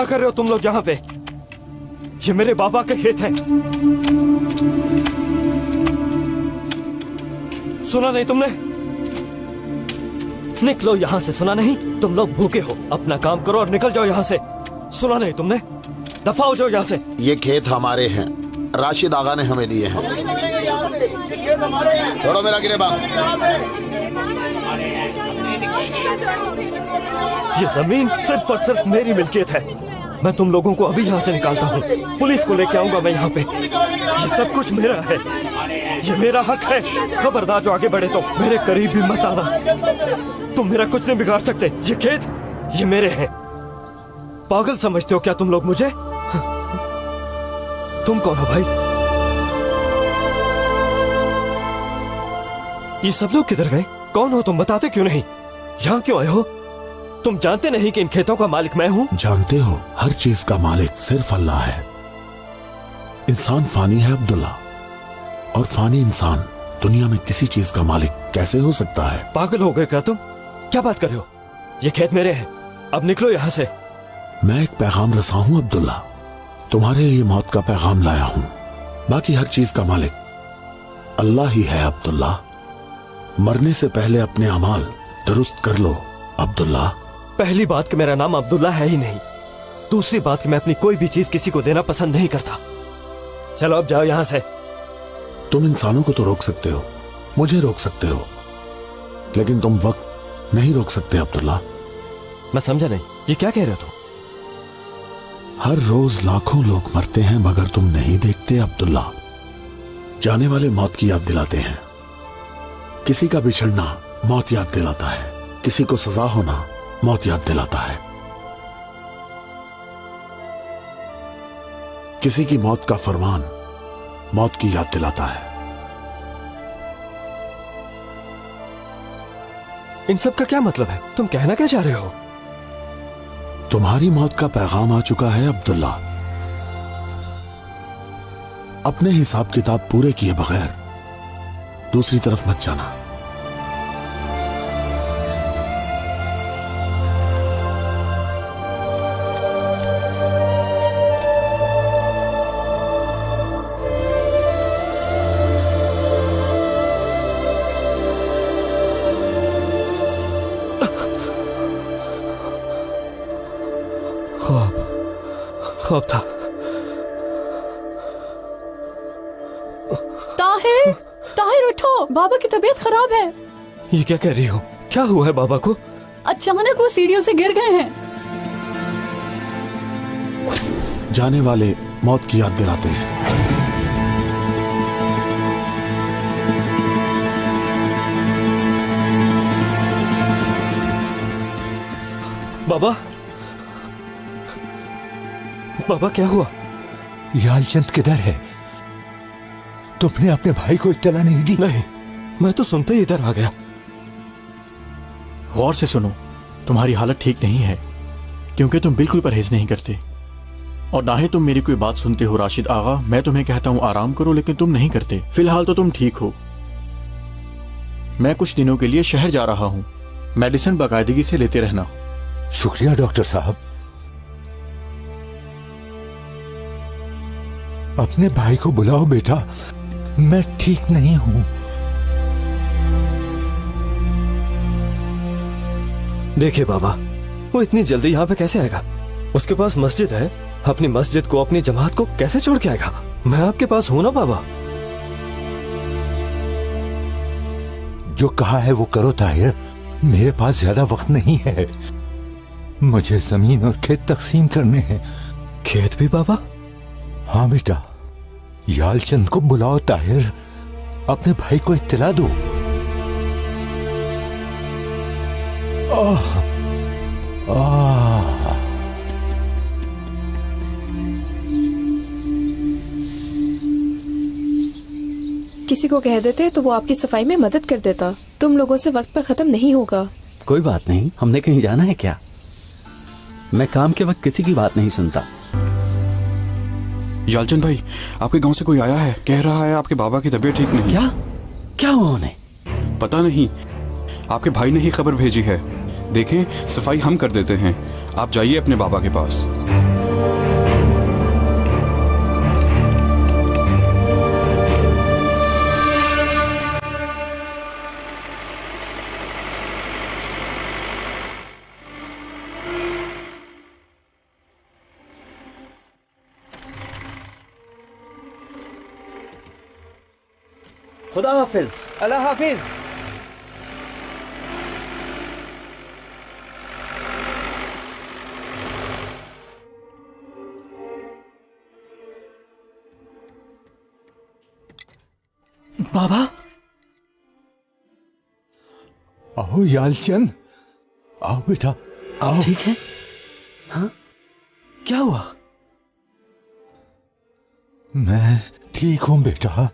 क्या कर रहे हो तुम लोग यहाँ पे? ये मेरे बाबा के खेत हैं। सुना नहीं तुमने? निकलो यहाँ से, सुना नहीं? तुम लोग भूखे हो, अपना काम करो और निकल जाओ यहाँ से। सुना नहीं तुमने? दफा हो जाओ यहाँ से। ये खेत हमारे हैं, राशिद आगा ने हमें दिए हैं। छोड़ो मेरा गिरेबान। ये जमीन सिर्फ और सिर्फ मेरी मिल्कियत है। मैं तुम लोगों को अभी यहाँ से निकालता हूँ, पुलिस को लेके आऊंगा मैं यहाँ पे। ये सब कुछ मेरा है, ये मेरा हक है। खबरदार जो आगे बढ़े तो मेरे करीब भी मत आना। तुम मेरा कुछ नहीं बिगाड़ सकते। ये खेत ये मेरे हैं। पागल समझते हो क्या तुम लोग मुझे? तुम कौन हो भाई? ये सब लोग किधर गए? कौन हो तुम? बताते क्यों नहीं? यहाँ क्यों आए हो? तुम जानते नहीं कि इन खेतों का मालिक मैं हूँ? जानते हो, हर चीज का मालिक सिर्फ अल्लाह है। इंसान फानी है अब्दुल्ला, और फानी इंसान दुनिया में किसी चीज का मालिक कैसे हो सकता है? पागल हो गए क्या तुम? क्या बात कर रहे हो? ये खेत मेरे हैं, अब निकलो यहाँ से। मैं एक पैगाम रसा हूँ अब्दुल्ला, तुम्हारे लिए मौत का पैगाम लाया हूँ। बाकी हर चीज का मालिक अल्लाह ही है अब्दुल्ला। मरने से पहले अपने अमाल दुरुस्त कर लो अब्दुल्ला। पहली बात कि मेरा नाम अब्दुल्ला है ही नहीं। दूसरी बात कि मैं अपनी कोई भी चीज किसी को देना पसंद नहीं करता। चलो अब जाओ यहाँ से। तुम इंसानों को तो रोक सकते हो, मुझे रोक सकते हो, लेकिन तुम वक्त नहीं रोक सकते अब्दुल्ला। मैं समझा नहीं, ये क्या कह रहे हो तुम? हर रोज लाखों लोग मरते हैं मगर तुम नहीं देखते अब्दुल्ला। जाने वाले मौत की याद दिलाते हैं। किसी का बिछड़ना मौत याद दिलाता है, किसी को सजा होना मौत याद दिलाता है। किसी की मौत का फरमान मौत की याद दिलाता है। इन सब का क्या मतलब है? तुम कहना क्या चाह रहे हो? तुम्हारी मौत का पैगाम आ चुका है अब्दुल्ला। अपने हिसाब किताब पूरे किए बगैर दूसरी तरफ मत जाना। ख्वाब था। ताहिर, ताहिर उठो, बाबा की तबीयत खराब है। ये क्या कह रही हो? क्या हुआ है बाबा को? अचानक वो सीढ़ियों से गिर गए हैं। जाने वाले मौत की याद दिलाते हैं। बाबा, बाबा क्या हुआ? यालचंद किधर है? तुमने अपने भाई को इत्तला नहीं दी? नहीं, मैं तो सुनते ही इधर आ गया। गौर से सुनो, तुम्हारी हालत ठीक नहीं है, क्योंकि तुम बिल्कुल परहेज नहीं करते और ना ही तुम मेरी कोई बात सुनते हो। राशिद आगा, मैं तुम्हें कहता हूं आराम करो, लेकिन तुम नहीं करते। फिलहाल तो तुम ठीक हो। मैं कुछ दिनों के लिए शहर जा रहा हूं, मेडिसिन बाकायदगी से लेते रहना। शुक्रिया डॉक्टर साहब। अपने भाई को बुलाओ बेटा, मैं ठीक नहीं हूं। देखिए बाबा, वो इतनी जल्दी यहाँ पे कैसे आएगा? उसके पास मस्जिद है, अपनी मस्जिद को, अपनी जमात को कैसे छोड़ के आएगा? मैं आपके पास हूं ना बाबा। जो कहा है वो करो ताहिर, मेरे पास ज्यादा वक्त नहीं है। मुझे जमीन और खेत तकसीम करने हैं। खेत भी बाबा? हाँ बेटा, यालचंद को बुलाओ ताहिर, अपने भाई को इत्तला दो। किसी को कह देते तो वो आपकी सफाई में मदद कर देता। तुम लोगों से वक्त पर खत्म नहीं होगा। कोई बात नहीं, हमने कहीं जाना है क्या? मैं काम के वक्त किसी की बात नहीं सुनता। यालचंद भाई, आपके गांव से कोई आया है, कह रहा है आपके बाबा की तबीयत ठीक नहीं। क्या क्या हुआ उन्हें? पता नहीं, आपके भाई ने ही खबर भेजी है। देखें, सफाई हम कर देते हैं, आप जाइए अपने बाबा के पास। खुदा हाफिज। अल्लाह हाफिज। बाबा आओ यालचंद, आओ बेटा आओ। ठीक है? हाँ, क्या हुआ? मैं ठीक हूं बेटा।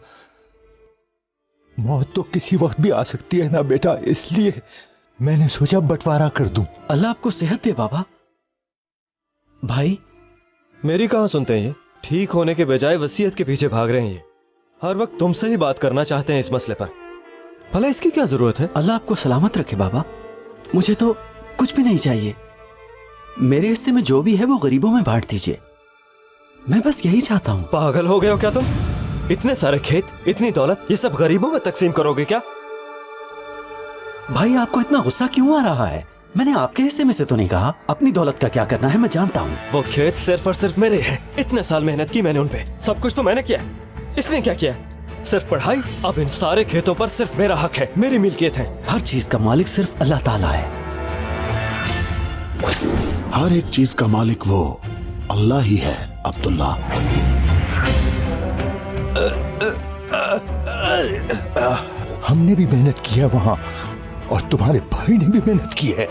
मौत तो किसी वक्त भी आ सकती है ना बेटा, इसलिए मैंने सोचा बंटवारा कर दूं। अल्लाह आपको सेहत दे बाबा। भाई मेरी कहां सुनते हैं ये? ठीक होने के बजाय वसीयत के पीछे भाग रहे हैं ये। हर वक्त तुमसे ही बात करना चाहते हैं इस मसले पर। भला इसकी क्या जरूरत है? अल्लाह आपको सलामत रखे बाबा। मुझे तो कुछ भी नहीं चाहिए। मेरे हिस्से में जो भी है वो गरीबों में बांट दीजिए। मैं बस यही चाहता हूं। पागल हो गए हो क्या तुम? इतने सारे खेत, इतनी दौलत, ये सब गरीबों में तकसीम करोगे क्या? भाई आपको इतना गुस्सा क्यों आ रहा है? मैंने आपके हिस्से में से तो नहीं कहा। अपनी दौलत का क्या करना है मैं जानता हूँ। वो खेत सिर्फ और सिर्फ मेरे हैं। इतने साल मेहनत की मैंने उनपे, सब कुछ तो मैंने किया। इसने क्या किया? सिर्फ पढ़ाई। अब इन सारे खेतों पर सिर्फ मेरा हक है, मेरी मिल्कियत है। हर चीज का मालिक सिर्फ अल्लाह ताला है। हर एक चीज का मालिक वो अल्लाह ही है अब्दुल्ला। हमने भी मेहनत की है वहां, और तुम्हारे भाई ने भी मेहनत की है।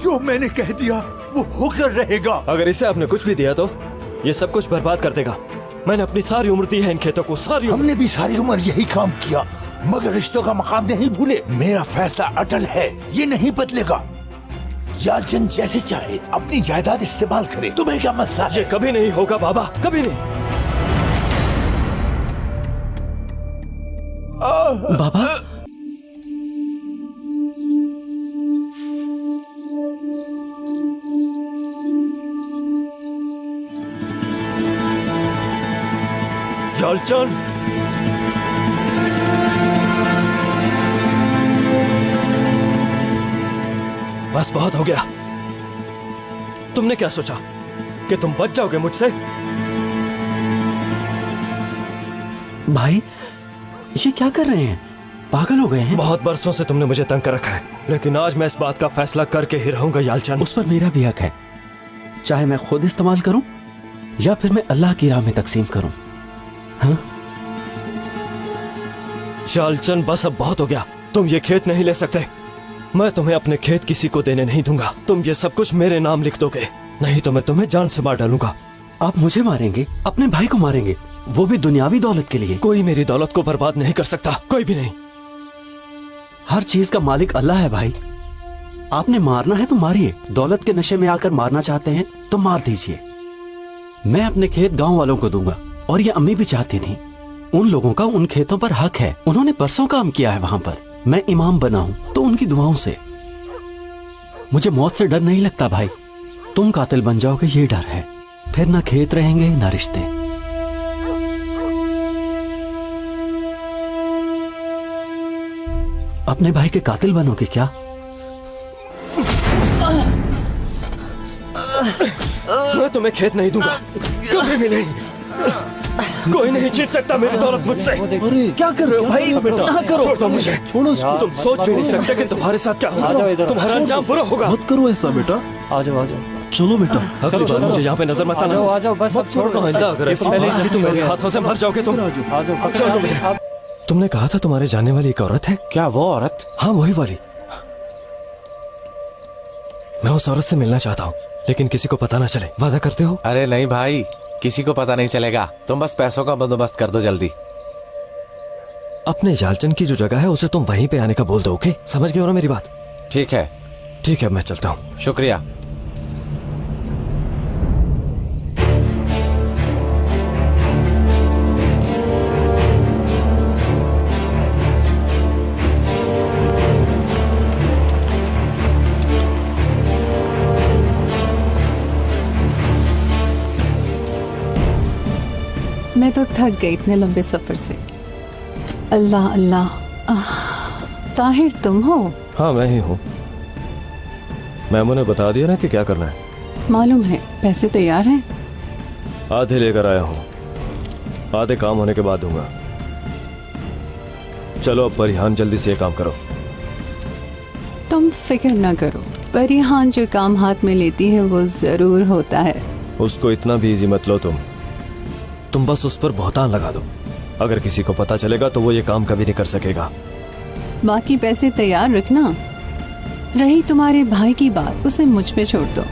जो मैंने कह दिया वो होकर रहेगा। अगर इसे आपने कुछ भी दिया तो ये सब कुछ बर्बाद कर देगा। मैंने अपनी सारी उम्र दी है इन खेतों को, सारी उम्र। हमने भी सारी उम्र यही काम किया, मगर रिश्तों का मकाम नहीं भूले। मेरा फैसला अटल है, ये नहीं बदलेगा। यालचंद जैसे चाहे अपनी जायदाद इस्तेमाल करे, तुम्हें क्या मसला है? ये कभी नहीं होगा बाबा, कभी नहीं। बाबा यालचंद, बस बहुत हो गया। तुमने क्या सोचा कि तुम बच जाओगे मुझसे? भाई ये क्या कर रहे हैं? पागल हो गए हैं? बहुत बरसों से तुमने मुझे तंग कर रखा है, लेकिन आज मैं इस बात का फैसला करके ही रहूंगा यालचंद। उस पर मेरा भी हक है, चाहे मैं खुद इस्तेमाल करूं या फिर मैं अल्लाह की राह में तकसीम करूं। हाँ? यालचंद बस अब बहुत हो गया। तुम ये खेत नहीं ले सकते। मैं तुम्हें अपने खेत किसी को देने नहीं दूंगा। तुम ये सब कुछ मेरे नाम लिख दोगे, नहीं तो मैं तुम्हें जान से मार डालूंगा। आप मुझे मारेंगे? अपने भाई को मारेंगे, वो भी दुनियावी दौलत के लिए? कोई मेरी दौलत को बर्बाद नहीं कर सकता, कोई भी नहीं। हर चीज का मालिक अल्लाह है भाई। आपने मारना है तो मारिए, दौलत के नशे में आकर मारना चाहते हैं तो मार दीजिए। मैं अपने खेत गांव वालों को दूंगा, और ये अम्मी भी चाहती थी। उन लोगों का उन खेतों पर हक है, उन्होंने बरसों काम किया है वहां पर। मैं इमाम बना हूं तो उनकी दुआओं से। मुझे मौत से डर नहीं लगता भाई। तुम कातिल बन जाओगे ये डर है, फिर ना खेत रहेंगे ना रिश्ते। अपने भाई के कातिल बनोगे क्या? मैं तुम्हें खेत नहीं दूंगा, कभी भी नहीं। कोई नहीं छीन सकता मेरी दौलत मुझसे। क्या कर रहे हो भाई? ना करो, छोड़ दो मुझे। छोड़ो। तुम सोच भी नहीं सकते कि तुम्हारे साथ क्या होगा। तुम्हारा अंजाम बुरा होगा। मत करो ऐसा बेटा। आ जाओ चलो बेटा। अगली बार मुझे यहाँ पे नजर मत आना। आ जाओ बस अब छोड़ दो। अगर ऐसी बात की तो मेरे हाथों से मर जाओगे तुम। आ जाओ छोड़ दो मुझे। तुमने कहा था तुम्हारे जाने वाली एक औरत है। क्या वो औरत? हाँ वही वाली। मैं उस औरत से मिलना चाहता हूँ, लेकिन किसी को पता ना चले। वादा करते हो? अरे नहीं भाई, किसी को पता नहीं चलेगा। तुम बस पैसों का बंदोबस्त कर दो जल्दी। अपने यालचंद की जो जगह है उसे तुम वहीं पे आने का बोल दो। ओके, समझ गए हो ना मेरी बात? ठीक है। ठीक है, मैं चलता हूँ। शुक्रिया। मैं तो थक गई इतने लंबे सफर से। अल्लाह अल्लाह। ताहिर तुम हो? हाँ मैं ही हूँ। मैमू ने बता दिया ना कि क्या करना है। मालूम है। पैसे तैयार हैं? आधे लेकर आया हूँ, आधे काम होने के बाद दूंगा। चलो अब परिहान जल्दी से ये काम करो। तुम फिक्र ना करो, परिहान जो काम हाथ में लेती है वो जरूर होता है। उसको इतना भी इजी मत लो तुम बस उस पर बहुतान लगा दो। अगर किसी को पता चलेगा तो वो ये काम कभी नहीं कर सकेगा। बाकी पैसे तैयार रखना। रही तुम्हारे भाई की बात, उसे मुझ पे छोड़ दो।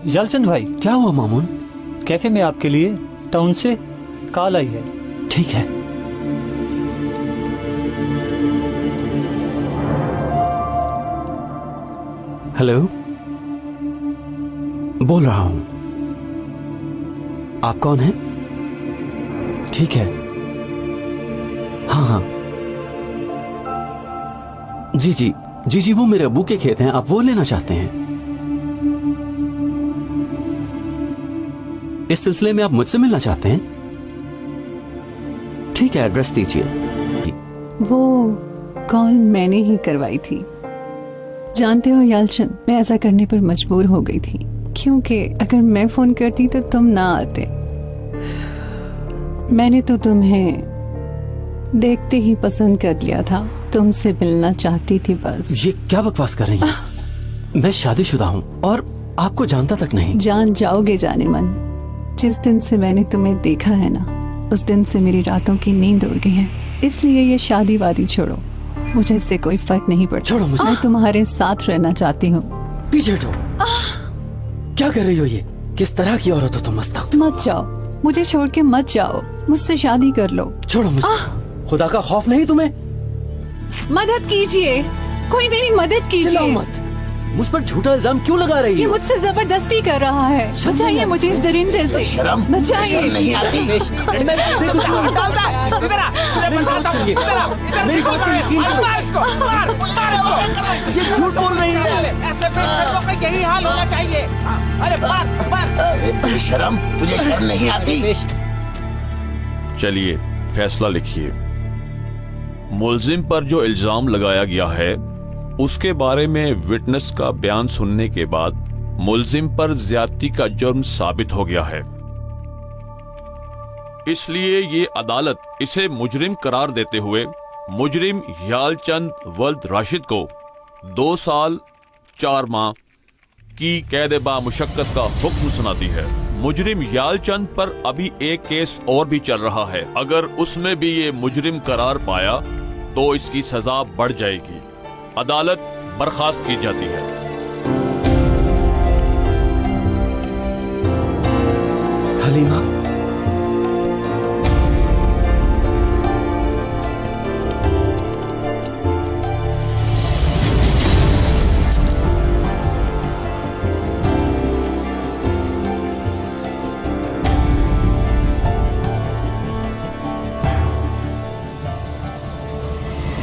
जालचंद भाई क्या हुआ मामून? कैफे में आपके लिए टाउन से कॉल आई है। ठीक है। हेलो, बोल रहा हूं। आप कौन हैं? ठीक है, हाँ, जी, वो मेरे अब्बू के खेत हैं, आप वो लेना चाहते हैं। इस सिलसिले में आप मुझसे मिलना चाहते हैं? ठीक है, एड्रेस दीजिए। वो कॉल मैंने ही करवाई थी। जानते हो यालचंद, मैं ऐसा करने पर मजबूर हो गई थी, क्योंकि अगर मैं फोन करती तो तुम ना आते। मैंने तो तुम्हें देखते ही पसंद कर लिया था, तुमसे मिलना चाहती थी बस। ये क्या बकवास कर रही हैं? मैं शादीशुदा हूँ और आपको जानता तक नहीं। जान जाओगे जाने मन। जिस दिन से मैंने तुम्हें देखा है ना, उस दिन से मेरी रातों की नींद उड़ गई है। इसलिए ये शादी वादी छोड़ो, मुझे इससे कोई फर्क नहीं पड़ता। छोड़ो मुझे। मैं तुम्हारे साथ रहना चाहती हूँ। पीछे हटो। क्या कर रही हो ये? किस तरह की औरत हो तुम? मस्तक। मत जाओ, मुझे छोड़ के मत जाओ, मुझसे शादी कर लो। छोड़ो मुझे। खुदा का खौफ नहीं तुम्हें? मदद कीजिए, कोई मेरी मदद कीजिए। मत। मुझ पर झूठा इल्जाम क्यों लगा रही ये हो? मुझसे जबरदस्ती कर रहा है। बचाइए मुझे इस दरिंदे से। शर्म बचाइए। नहीं आती। मेरी बात पर यकीन करो। ये झूठ बोल रही है। ऐसे बेशर्मों का यही हाल होना चाहिए। अरे मार। शर्म, तुझे शर्म नहीं आती? चलिए फैसला लिखिए। मुलजिम पर जो इल्जाम लगाया गया है उसके बारे में विटनेस का बयान सुनने के बाद मुलजिम पर ज्यादती का जुर्म साबित हो गया है। इसलिए ये अदालत इसे मुजरिम करार देते हुए मुजरिम यालचंद वल्द राशिद को 2 साल 4 माह की कैद बा मुशक्कत का हुक्म सुनाती है। मुजरिम यालचंद पर अभी एक केस और भी चल रहा है। अगर उसमें भी ये मुजरिम करार पाया तो इसकी सजा बढ़ जाएगी। अदालत बर्खास्त की जाती है। हलीमा,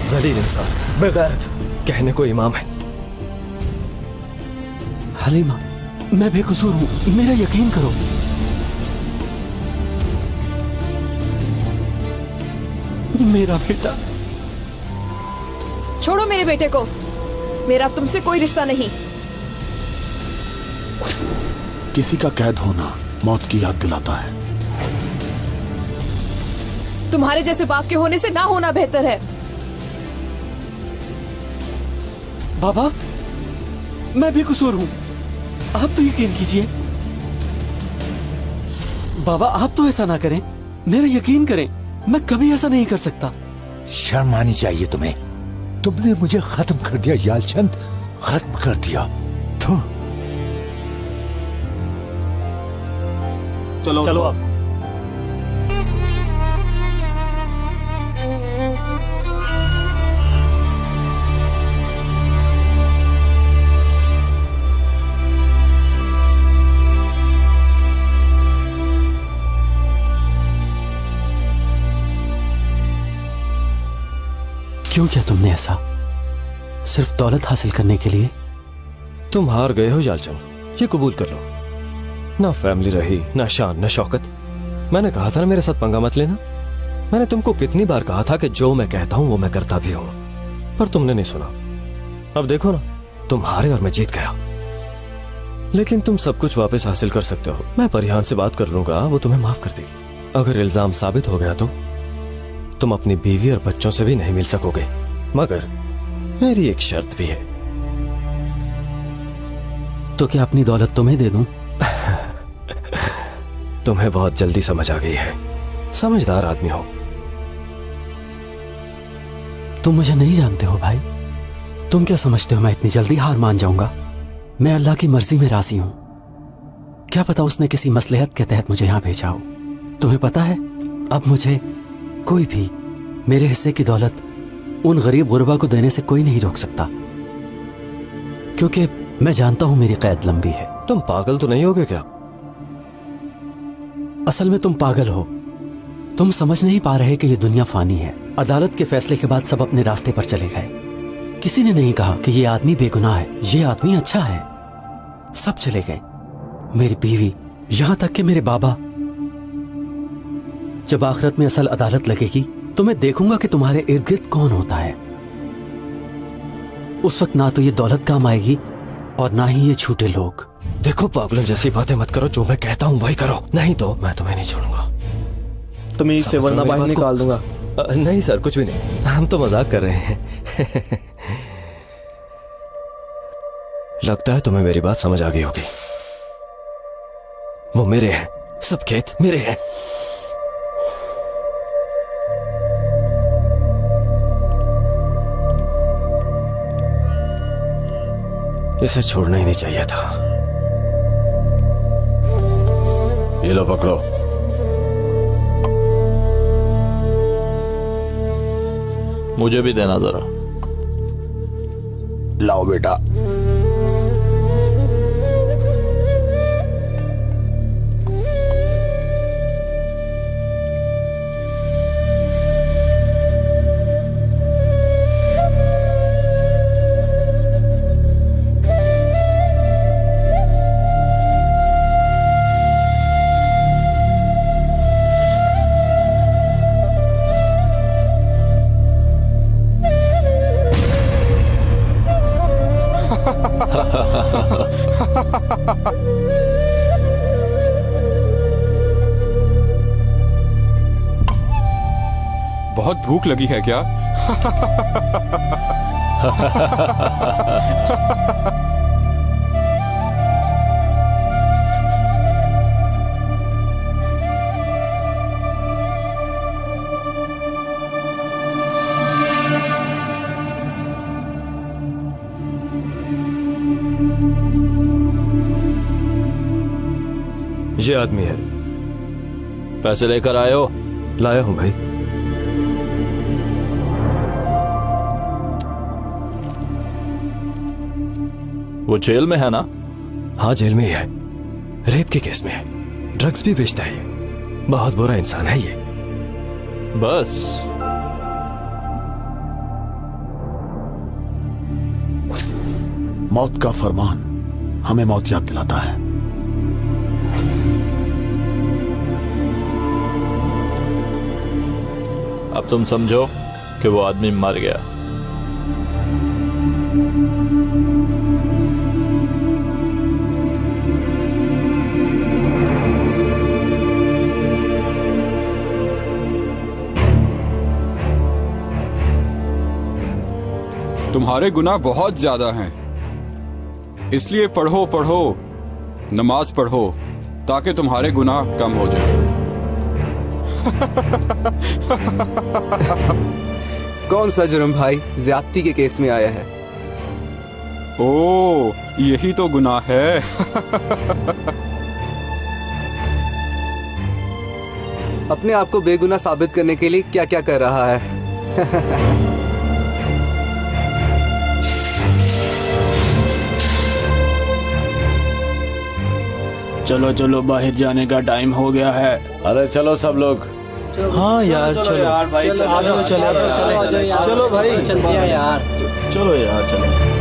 जलील इंसान, बेगैरत, कहने को इमाम है। हलीमा, मैं बेकसूर हूँ, मेरा यकीन करो। मेरा बेटा। छोड़ो मेरे बेटे को, मेरा अब तुमसे कोई रिश्ता नहीं। किसी का कैद होना मौत की याद दिलाता है। तुम्हारे जैसे बाप के होने से ना होना बेहतर है। बाबा, मैं बेकसूर हूँ, आप तो यकीन कीजिए। बाबा, आप तो ऐसा ना करें, मेरा यकीन करें, मैं कभी ऐसा नहीं कर सकता। शर्म आनी चाहिए तुम्हें। तुमने मुझे खत्म कर दिया यालचंद, खत्म कर दिया। तो चलो अब। क्यों किया तुमने ऐसा? सिर्फ दौलत हासिल करने के लिए? तुम हार गए हो यालचन, ये कबूल कर लो। ना फैमिली रही, ना शान, ना शौकत। मैंने कहा था ना मेरे साथ पंगा मत लेना। मैंने तुमको कितनी बार कहा था कि जो मैं कहता हूं वो मैं करता भी हूं, पर तुमने नहीं सुना। अब देखो ना, तुम हारे और मैं जीत गया। लेकिन तुम सब कुछ वापस हासिल कर सकते हो। मैं परिहान से बात कर लूंगा, वो तुम्हें माफ कर देगी। अगर इल्जाम साबित हो गया तो तुम अपनी बीवी और बच्चों से भी नहीं मिल सकोगे। मगर मेरी एक शर्त भी है। तो क्या अपनी दौलत तुम्हें दे दूं? तुम्हें बहुत जल्दी समझ आ गई है, समझदार आदमी हो। तुम मुझे नहीं जानते हो भाई। तुम क्या समझते हो मैं इतनी जल्दी हार मान जाऊंगा? मैं अल्लाह की मर्जी में राजी हूं। क्या पता उसने किसी मसलहत के तहत मुझे यहां भेजा हो। तुम्हें पता है, अब मुझे कोई भी मेरे हिस्से की दौलत उन गरीब गुरबा को देने से कोई नहीं रोक सकता, क्योंकि मैं जानता हूं मेरी कैद लंबी है। तुम पागल तो नहीं होगे क्या? असल में तुम पागल हो। तुम समझ नहीं पा रहे कि यह दुनिया फानी है। अदालत के फैसले के बाद सब अपने रास्ते पर चले गए। किसी ने नहीं कहा कि यह आदमी बेगुनाह है, यह आदमी अच्छा है। सब चले गए, मेरी बीवी, यहां तक कि मेरे बाबा। जब आखिरत में असल अदालत लगेगी तो मैं देखूंगा कि तुम्हारे इर्द गिर्द कौन होता है। उस वक्त ना तो ये दौलत काम आएगी और ना ही ये झूठे लोग। देखो पागलों जैसी बातें मत करो, जो मैं कहता हूं वही करो, नहीं तो मैं तुम्हें नहीं छोड़ूंगा। तुम्हें इससे वरना बाहर निकाल दूंगा। नहीं सर, कुछ भी नहीं, हम तो मजाक कर रहे हैं। लगता है तुम्हें मेरी बात समझ आ गई होगी। वो मेरे हैं, सब खेत मेरे हैं। इसे छोड़ना ही नहीं चाहिए था। ये लो पकड़ो। मुझे भी देना जरा। लाओ बेटा। बहुत भूख लगी है क्या? ये आदमी है। पैसे लेकर आए हो? लाया हूं भाई। वो जेल में है ना? हाँ जेल में ही है, रेप के केस में है, ड्रग्स भी बेचता है। बहुत बुरा इंसान है ये। बस मौत का फरमान हमें मौत याद दिलाता है। अब तुम समझो कि वो आदमी मर गया। तुम्हारे गुनाह बहुत ज्यादा हैं, इसलिए पढ़ो पढ़ो, नमाज पढ़ो, ताकि तुम्हारे गुनाह कम हो जाए। कौन सा जुर्म भाई ज्यादती के केस में आया है? ओ, यही तो गुनाह है। अपने आप को बेगुनाह साबित करने के लिए क्या क्या कर रहा है? चलो चलो, बाहर जाने का टाइम हो गया है। अरे चलो सब लोग, हाँ यार चलो यार भाई, चलो चलो, चलो भाई चलते हैं यार। चलो यार चलो।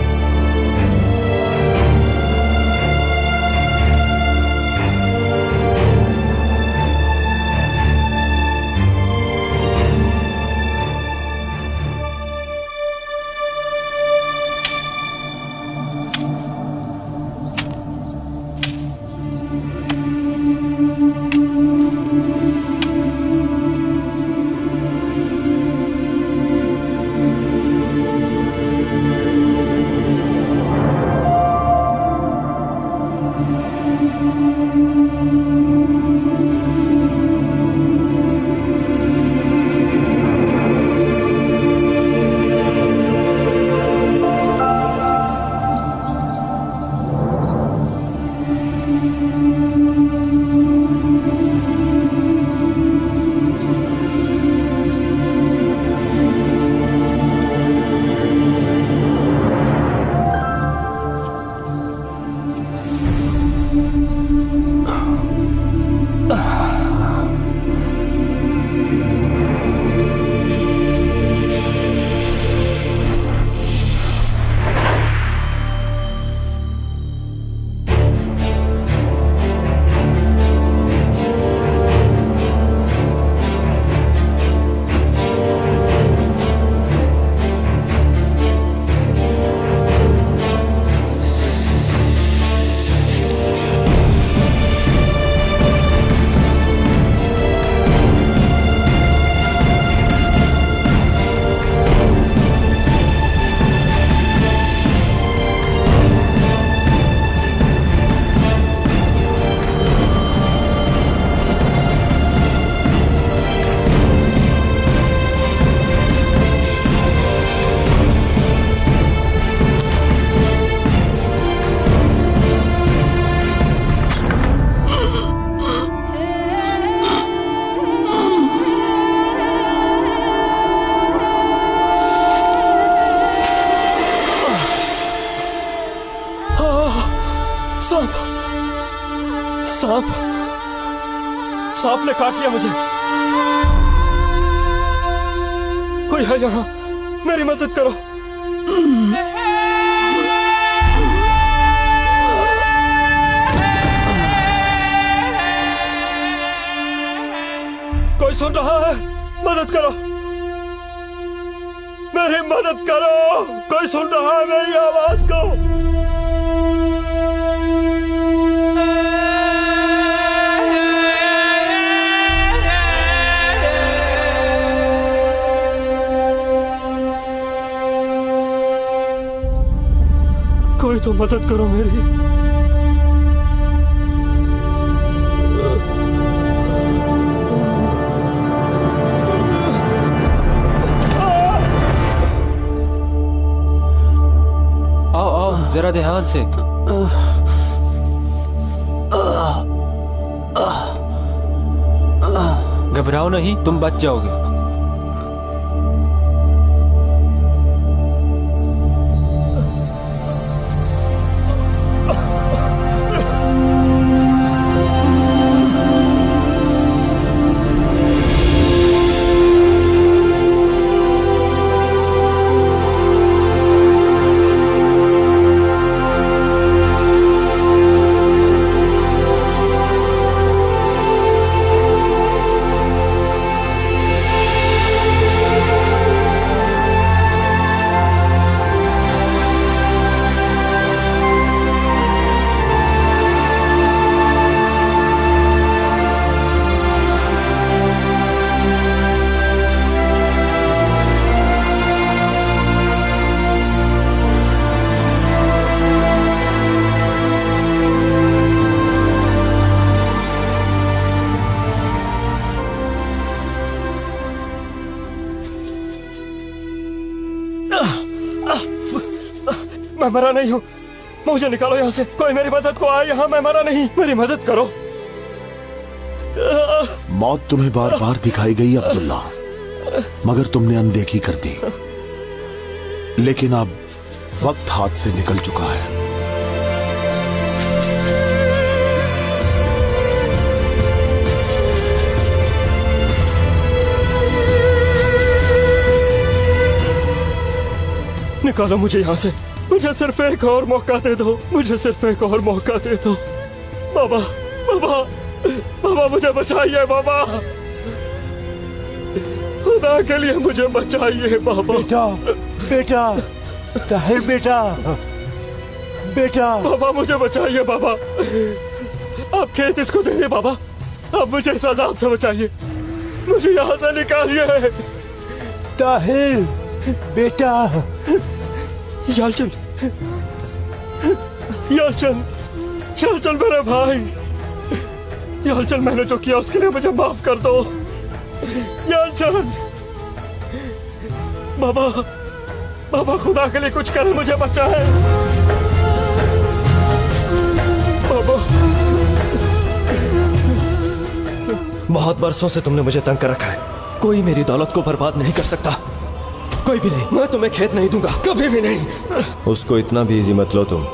सांप सांप ने काट लिया मुझे। कोई है यहाँ, मेरी मदद करो। कोई सुन रहा है? मदद करो, मेरी मदद करो। कोई सुन रहा है मेरी आवाज को? कोई तो मदद करो मेरी। आओ आओ जरा ध्यान से। घबराओ नहीं, तुम बच जाओगे। मैं मरा नहीं हूँ, मुझे निकालो यहाँ से। कोई मेरी मदद को आए यहाँ, मैं मरा नहीं, मेरी मदद करो। मौत तुम्हें बार बार दिखाई गई अब्दुल्ला, मगर तुमने अनदेखी कर दी। लेकिन अब वक्त हाथ से निकल चुका है। निकालो मुझे यहाँ से। मुझे सिर्फ एक और मौका दे दो, मुझे सिर्फ एक और मौका दे दो। बाबा बाबा बाबा मुझे बचाइए बाबा, खुदा के लिए मुझे बचाइए बाबा। बेटा बेटा ताहिर बेटा बेटा बाबा मुझे बचाइए बाबा। आप खेत इसको देंगे बाबा, आप मुझे इस अजाब से बचाइए, मुझे यहाँ से निकालिए। ताहिर बेटा। यालचंद यालचंद यालचंद मेरे भाई, यालचंद मैंने जो किया उसके लिए मुझे माफ कर दो यालचंद। बाबा बाबा खुदा के लिए कुछ करें, मुझे बचाए बाबा। बहुत बरसों से तुमने मुझे तंग कर रखा है, कोई मेरी दौलत को बर्बाद नहीं कर सकता, कोई भी नहीं। मैं तुम्हें खेत नहीं दूंगा, कभी भी नहीं। उसको इतना भी इजी मत लो तुम।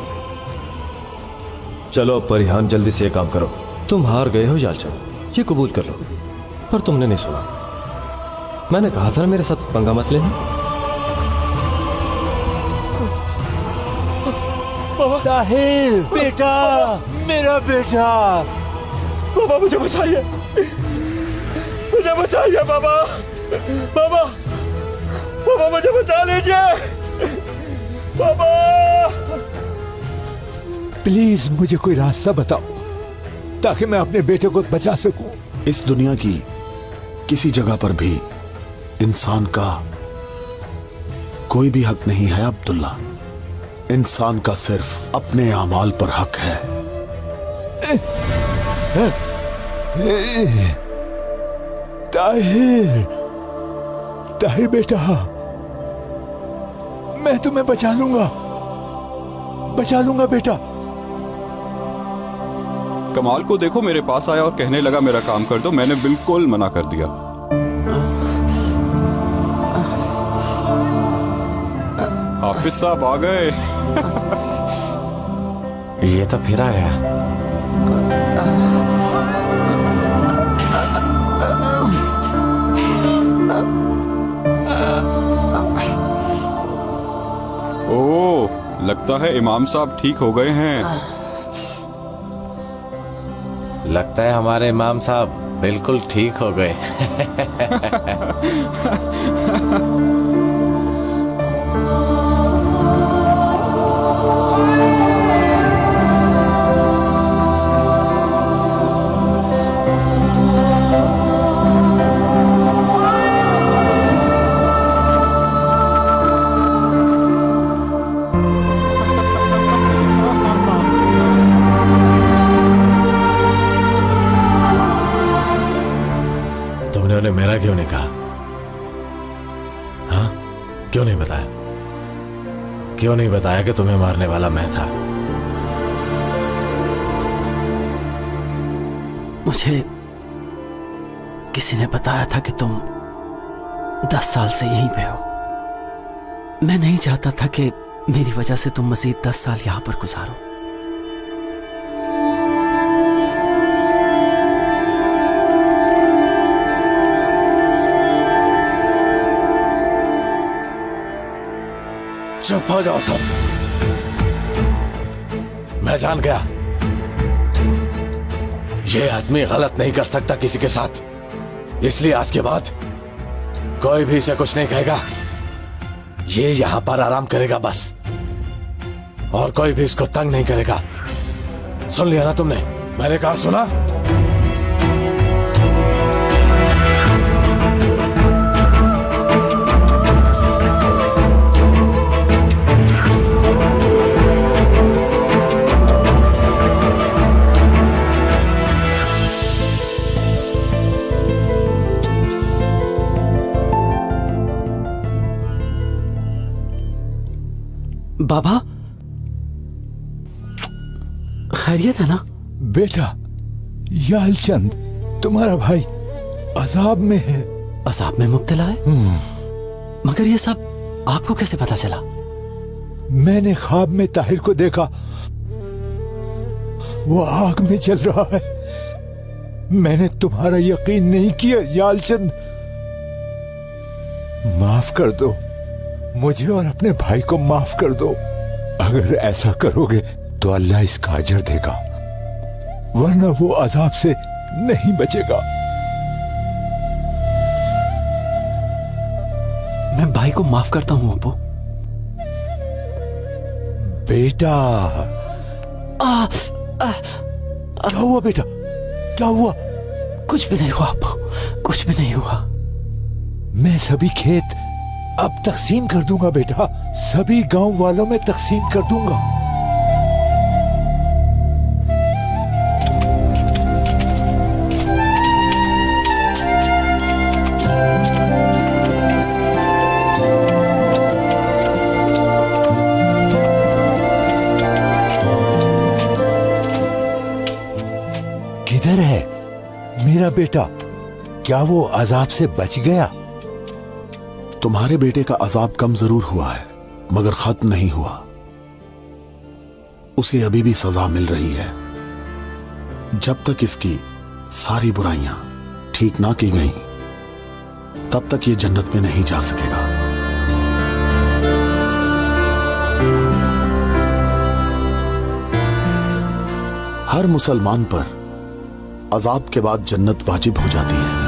चलो परिहान, जल्दी से ये काम करो। तुम हार गए हो यालचंद, ये कबूल कर लो, पर तुमने नहीं सुना। मैंने कहा था ना मेरे साथ पंगा मत लेना। ताहिर बेटा, मेरा बेटा। बाबा मुझे बचाइए, मुझे बचाइए बाबा, बाबा बाबा मुझे बचा लीजिए बाबा। प्लीज मुझे कोई रास्ता बताओ ताकि मैं अपने बेटे को बचा सकूं। इस दुनिया की किसी जगह पर भी इंसान का कोई भी हक नहीं है अब्दुल्ला। इंसान का सिर्फ अपने अमाल पर हक है। ताहिर ताहिर बेटा, मैं तुम्हें बचा लूंगा बेटा। कमाल को देखो, मेरे पास आया और कहने लगा मेरा काम कर दो, मैंने बिल्कुल मना कर दिया। हाफिज साहब आ गए। ये तो फिर आ गया। ओह, लगता है इमाम साहब ठीक हो गए हैं। लगता है हमारे इमाम साहब बिल्कुल ठीक हो गए। तुमने मेरा क्यों नहीं कहा? हाँ, क्यों नहीं बताया? क्यों नहीं बताया कि तुम्हें मारने वाला मैं था? मुझे किसी ने बताया था कि तुम 10 साल से यहीं पे हो। मैं नहीं चाहता था कि मेरी वजह से तुम मजीद 10 साल यहां पर गुजारो। चुप हो जाओ सब। मैं जान गया ये आदमी गलत नहीं कर सकता किसी के साथ, इसलिए आज के बाद कोई भी इसे कुछ नहीं कहेगा। ये यहां पर आराम करेगा बस, और कोई भी इसको तंग नहीं करेगा। सुन लिया ना तुमने? मैंने कहा सुना? बाबा, खैरियत है ना? बेटा, यालचंद तुम्हारा भाई अजाब में है। अजाब में मुब्तला है? मगर ये सब आपको कैसे पता चला? मैंने ख्वाब में ताहिर को देखा, वो आग में जल रहा है। मैंने तुम्हारा यकीन नहीं किया यालचंद, माफ कर दो, मुझे और अपने भाई को माफ कर दो। अगर ऐसा करोगे तो अल्लाह इसका अजर देगा, वरना वो अजाब से नहीं बचेगा। मैं भाई को माफ करता हूं अब्बू। बेटा क्या हुआ बेटा, क्या हुआ? कुछ भी नहीं हुआ अब्बू, कुछ भी नहीं हुआ। मैं सभी खेत अब तकसीम कर दूंगा बेटा, सभी गांव वालों में तकसीम कर दूंगा। किधर है मेरा बेटा? क्या वो अजाब से बच गया? तुम्हारे बेटे का अजाब कम जरूर हुआ है, मगर खत्म नहीं हुआ। उसे अभी भी सजा मिल रही है। जब तक इसकी सारी बुराइयां ठीक ना की गईं, तब तक ये जन्नत में नहीं जा सकेगा। हर मुसलमान पर अजाब के बाद जन्नत वाजिब हो जाती है।